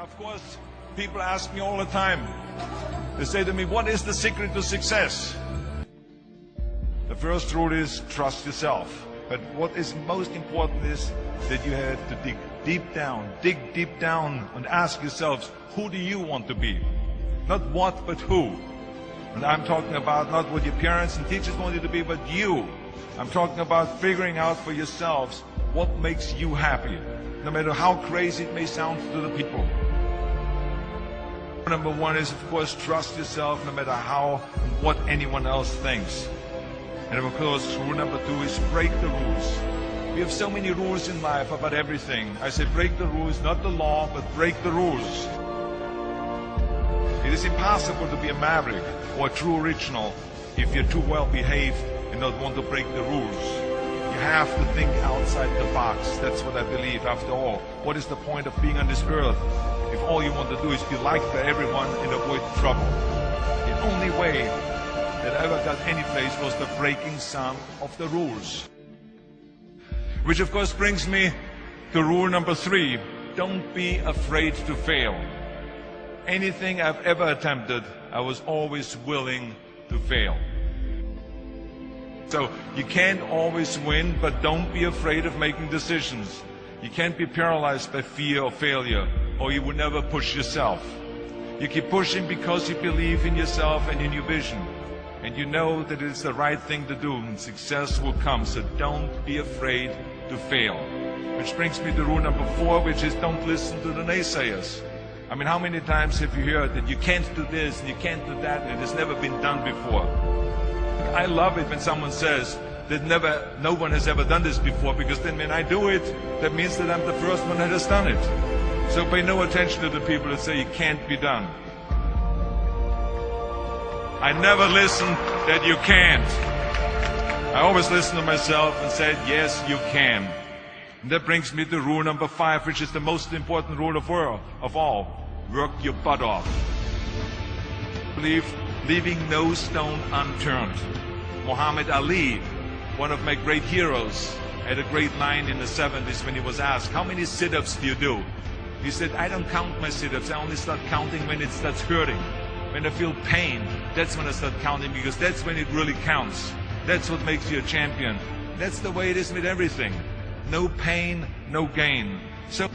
Of course, people ask me all the time, they say to me, what is the secret to success? The first rule is trust yourself. But what is most important is that you have to dig deep down and ask yourselves, who do you want to be? Not what, but who. And I'm talking about not what your parents and teachers want you to be, but you. I'm talking about figuring out for yourselves what makes you happy, no matter how crazy it may sound to the people. Number one is, of course, trust yourself no matter how and what anyone else thinks. And of course, rule number two is break the rules. We have so many rules in life about everything. I say break the rules, not the law, but break the rules. It is impossible to be a maverick or a true original if you're too well behaved and not want to break the rules. You have to think outside the box. That's what I believe. After all, what is the point of being on this earth if all you want to do is be liked by everyone and avoid trouble? The only way that I ever got any place was the breaking some of the rules. Which of course brings me to rule number three. Don't be afraid to fail. Anything I've ever attempted, I was always willing to fail. So you can't always win, but don't be afraid of making decisions. You can't be paralyzed by fear of failure, or you will never push yourself. You keep pushing because you believe in yourself and in your vision. And you know that it's the right thing to do, and success will come. So don't be afraid to fail. Which brings me to rule number four, which is don't listen to the naysayers. I mean, how many times have you heard that you can't do this and you can't do that and it has never been done before? I love it when someone says that no one has ever done this before, because then when I do it, that means that I'm the first one that has done it. So pay no attention to the people that say it can't be done. I never listen that you can't. I always listen to myself and said, yes, you can. And that brings me to rule number five, which is the most important rule of all. Work your butt off. Leaving no stone unturned. Muhammad Ali, one of my great heroes, had a great line in the 70s when he was asked, how many sit-ups do you do? He said, I don't count my sit-ups. I only start counting when it starts hurting. When I feel pain, that's when I start counting, because that's when it really counts. That's what makes you a champion. That's the way it is with everything. No pain, no gain. So,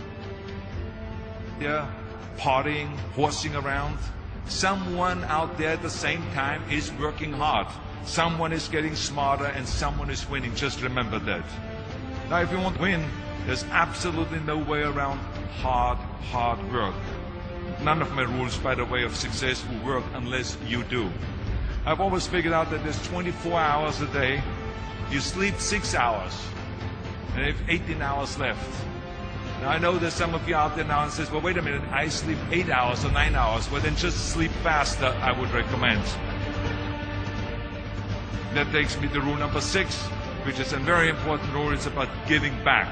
yeah, partying, horsing around. Someone out there at the same time is working hard. Someone is getting smarter and someone is winning. Just remember that. Now, if you want to win, there's absolutely no way around hard work. None of my rules, by the way, of success will work unless you do. I've always figured out that there's 24 hours a day. You sleep 6 hours, and you have 18 hours left. Now, I know there's some of you out there now and says, well, wait a minute, I sleep 8 hours or 9 hours. Well, then just sleep faster, I would recommend. That takes me to rule number 6, which is a very important rule. It's about giving back.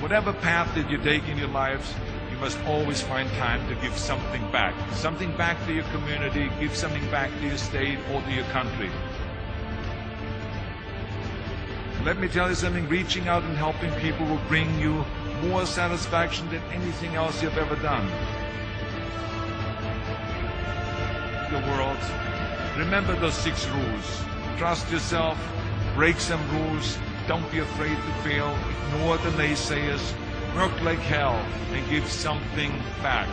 Whatever path that you take in your lives, you must always find time to give something back. Something back to your community, give something back to your state or to your country. Let me tell you something, reaching out and helping people will bring you more satisfaction than anything else you've ever done. The world, remember those 6 rules. Trust yourself, break some rules, don't be afraid to fail, ignore the naysayers, work like hell, and give something back.